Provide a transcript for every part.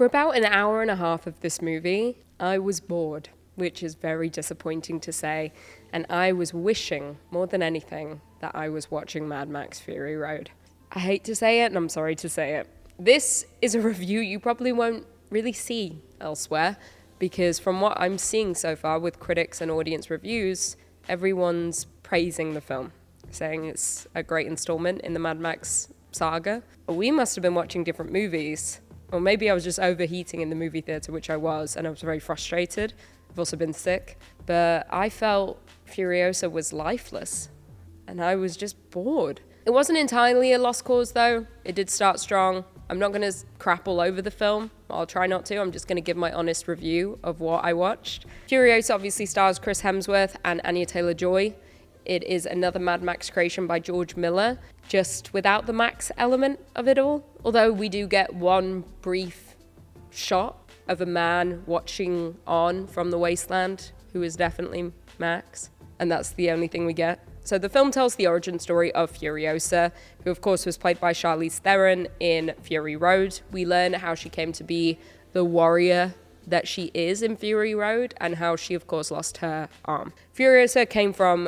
For about an hour and a half of this movie, I was bored, which is very disappointing to say, and I was wishing, more than anything, that I was watching Mad Max Fury Road. I hate to say it, and I'm sorry to say it. This is a review you probably won't really see elsewhere, because from what I'm seeing so far with critics and audience reviews, everyone's praising the film, saying it's a great installment in the Mad Max Saga. But we must have been watching different movies. Or maybe I was just overheating in the movie theater, which I was, and I was very frustrated. I've also been sick. But I felt Furiosa was lifeless, and I was just bored. It wasn't entirely a lost cause, though. It did start strong. I'm not going to crap all over the film. I'll try not to. I'm just going to give my honest review of what I watched. Furiosa obviously stars Chris Hemsworth and Anya Taylor-Joy. It is another Mad Max creation by George Miller, just without the Max element of it all. Although we do get one brief shot of a man watching on from the wasteland, who is definitely Max, and that's the only thing we get. So the film tells the origin story of Furiosa, who of course was played by Charlize Theron in Fury Road. We learn how she came to be the warrior that she is in Fury Road, and how she of course lost her arm. Furiosa came from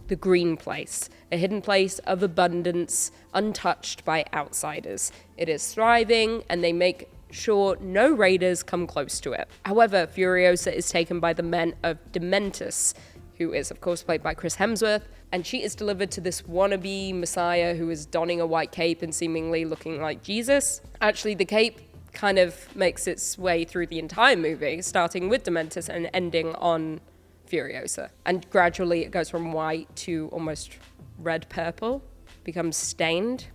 the green place, a hidden place of abundance, untouched by outsiders. It is thriving, and they make sure no raiders come close to it. However, Furiosa is taken by the men of Dementus, who is of course played by Chris Hemsworth, and she is delivered to this wannabe messiah who is donning a white cape and seemingly looking like Jesus. Actually, the cape kind of makes its way through the entire movie, starting with Dementus and ending on Furiosa. And gradually it goes from white to almost red-purple, becomes stained.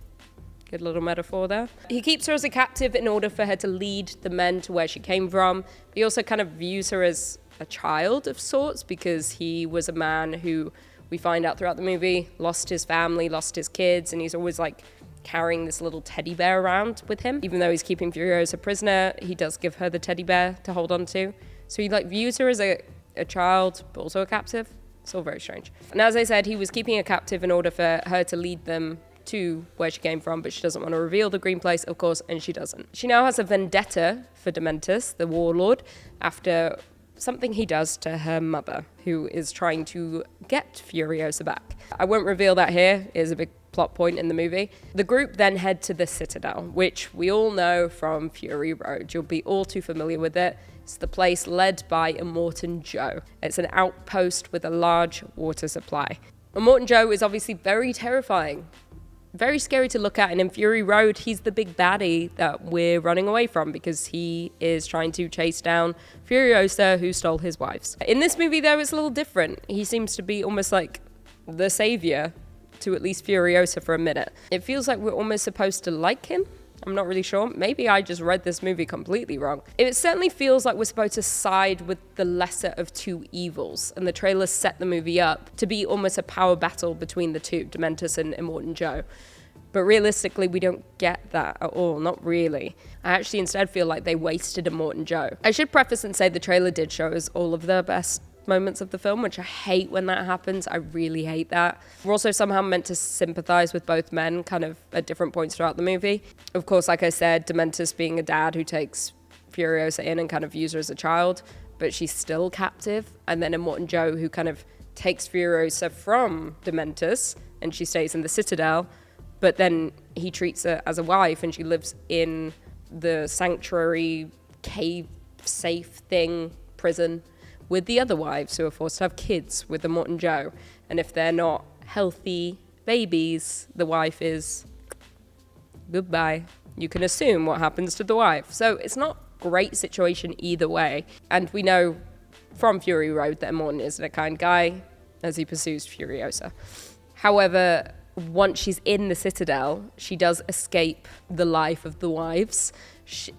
Good little metaphor there. He keeps her as a captive in order for her to lead the men to where she came from. He also kind of views her as a child of sorts, because he was a man who, we find out throughout the movie, lost his family, lost his kids, and he's always like carrying this little teddy bear around with him. Even though he's keeping Furiosa prisoner, he does give her the teddy bear to hold on to. So he like views her as a child, but also a captive. It's all very strange. And as I said, he was keeping her captive in order for her to lead them to where she came from, but she doesn't want to reveal the green place, of course, and she doesn't. She now has a vendetta for Dementus, the warlord, after something he does to her mother, who is trying to get Furiosa back. I won't reveal that here. It is a big plot point in the movie. The group then head to the Citadel, which we all know from Fury Road. You'll be all too familiar with it. It's the place led by Immortan Joe. It's an outpost with a large water supply. Immortan Joe is obviously very terrifying, very scary to look at, and in Fury Road, he's the big baddie that we're running away from because he is trying to chase down Furiosa, who stole his wives. In this movie, though, it's a little different. He seems to be almost like the savior to at least Furiosa for a minute. It feels like we're almost supposed to like him. I'm not really sure. Maybe I just read this movie completely wrong. It certainly feels like we're supposed to side with the lesser of two evils, and the trailers set the movie up to be almost a power battle between the two, Dementus and Immortan Joe. But realistically, we don't get that at all, not really. I actually instead feel like they wasted Immortan Joe. I should preface and say the trailer did show us all of the best moments of the film, which I hate when that happens. I really hate that. We're also somehow meant to sympathize with both men kind of at different points throughout the movie. Of course, like I said, Dementus being a dad who takes Furiosa in and kind of views her as a child, but she's still captive. And then Immortan Joe, who kind of takes Furiosa from Dementus and she stays in the Citadel, but then he treats her as a wife and she lives in the sanctuary, cave, safe thing, prison, with the other wives who are forced to have kids with Immortan Joe. And if they're not healthy babies, the wife is goodbye. You can assume what happens to the wife. So it's not a great situation either way. And we know from Fury Road that Immortan isn't a kind guy as he pursues Furiosa. However, once she's in the Citadel, she does escape the life of the wives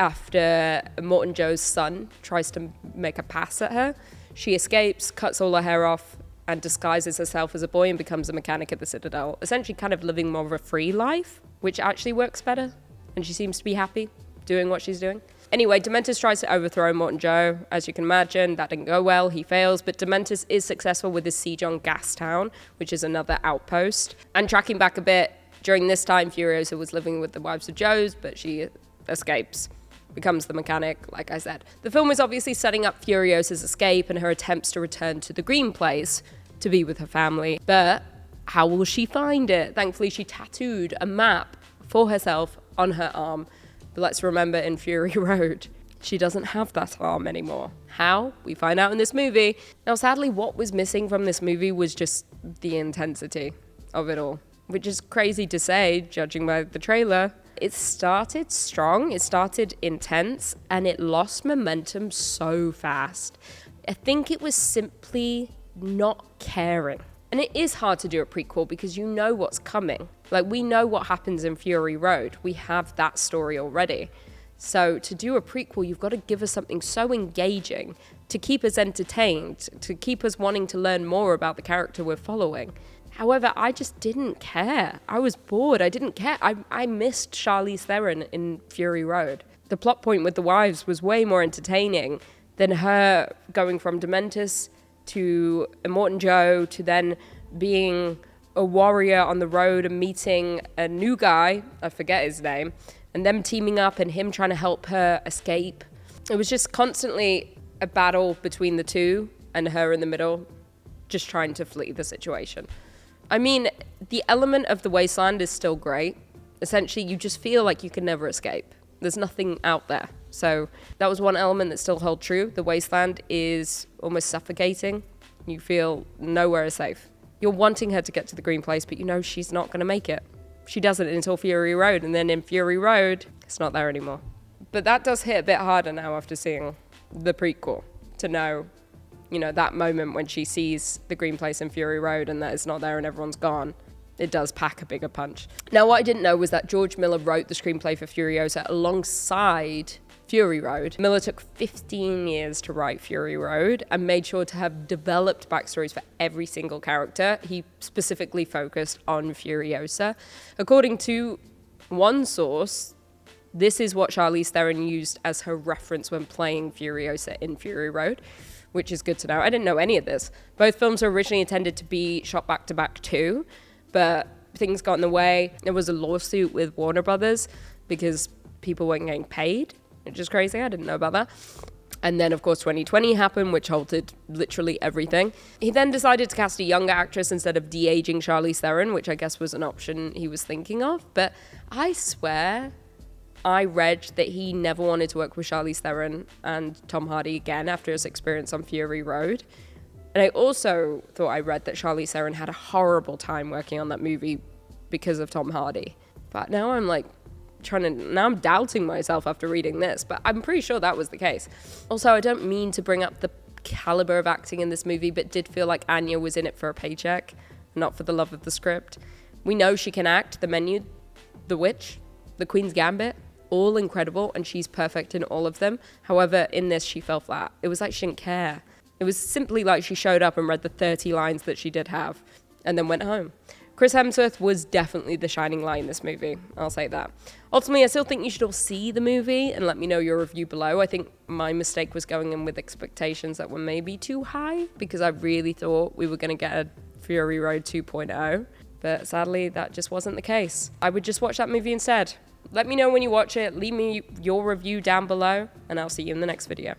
after Immortan Joe's son tries to make a pass at her. She escapes, cuts all her hair off, and disguises herself as a boy and becomes a mechanic at the Citadel, essentially kind of living more of a free life, which actually works better, and she seems to be happy doing what she's doing. Anyway, Dementus tries to overthrow Immortan Joe. As you can imagine, that didn't go well. He fails, but Dementus is successful with his siege on Gastown, which is another outpost. And tracking back a bit, during this time, Furiosa was living with the wives of Joes, but she escapes. becomes the mechanic, like I said. The film is obviously setting up Furiosa's escape and her attempts to return to the Green Place to be with her family. But how will she find it? Thankfully, she tattooed a map for herself on her arm. But let's remember, in Fury Road, she doesn't have that arm anymore. How? We find out in this movie. Now, sadly, what was missing from this movie was just the intensity of it all, which is crazy to say, judging by the trailer. It started strong, it started intense, and it lost momentum so fast. I think it was simply not caring. And it is hard to do a prequel because you know what's coming. Like, we know what happens in Fury Road. We have that story already. So to do a prequel, you've got to give us something so engaging to keep us entertained, to keep us wanting to learn more about the character we're following. However, I just didn't care. I was bored. I didn't care. I missed Charlize Theron in Fury Road. The plot point with the wives was way more entertaining than her going from Dementis to Immortan Joe to then being a warrior on the road and meeting a new guy, I forget his name, and them teaming up and him trying to help her escape. It was just constantly a battle between the two and her in the middle, just trying to flee the situation. I mean, the element of the wasteland is still great. Essentially, you just feel like you can never escape. There's nothing out there. So that was one element that still held true. The wasteland is almost suffocating. You feel nowhere is safe. You're wanting her to get to the Green Place, but you know she's not going to make it. She doesn't until Fury Road, and then in Fury Road, it's not there anymore. But that does hit a bit harder now after seeing the prequel, to know, you know, that moment when she sees the Green Place in Fury Road and that it's not there and everyone's gone. It does pack a bigger punch. Now, what I didn't know was that George Miller wrote the screenplay for Furiosa alongside Fury Road. Miller took 15 years to write Fury Road and made sure to have developed backstories for every single character. He specifically focused on Furiosa. According to one source, this is what Charlize Theron used as her reference when playing Furiosa in Fury Road, which is good to know. I didn't know any of this. Both films were originally intended to be shot back-to-back too, but things got in the way. There was a lawsuit with Warner Brothers because people weren't getting paid, which is crazy. I didn't know about that. And then, of course, 2020 happened, which halted literally everything. He then decided to cast a younger actress instead of de-aging Charlize Theron, which I guess was an option he was thinking of. But I swear I read that he never wanted to work with Charlize Theron and Tom Hardy again after his experience on Fury Road. And I also thought I read that Charlize Theron had a horrible time working on that movie because of Tom Hardy. But now I'm like, now I'm doubting myself after reading this, but I'm pretty sure that was the case. Also, I don't mean to bring up the caliber of acting in this movie, but did feel like Anya was in it for a paycheck, not for the love of the script. We know she can act. The Menu, The Witch, The Queen's Gambit, all incredible, and she's perfect in all of them. However, in this, she fell flat. It was like she didn't care. It was simply like she showed up and read the 30 lines that she did have, and then went home. Chris Hemsworth was definitely the shining light in this movie. I'll say that. Ultimately, I still think you should all see the movie and let me know your review below. I think my mistake was going in with expectations that were maybe too high because I really thought we were going to get a Fury Road 2.0. But sadly, that just wasn't the case. I would just watch that movie instead. Let me know when you watch it. Leave me your review down below, and I'll see you in the next video.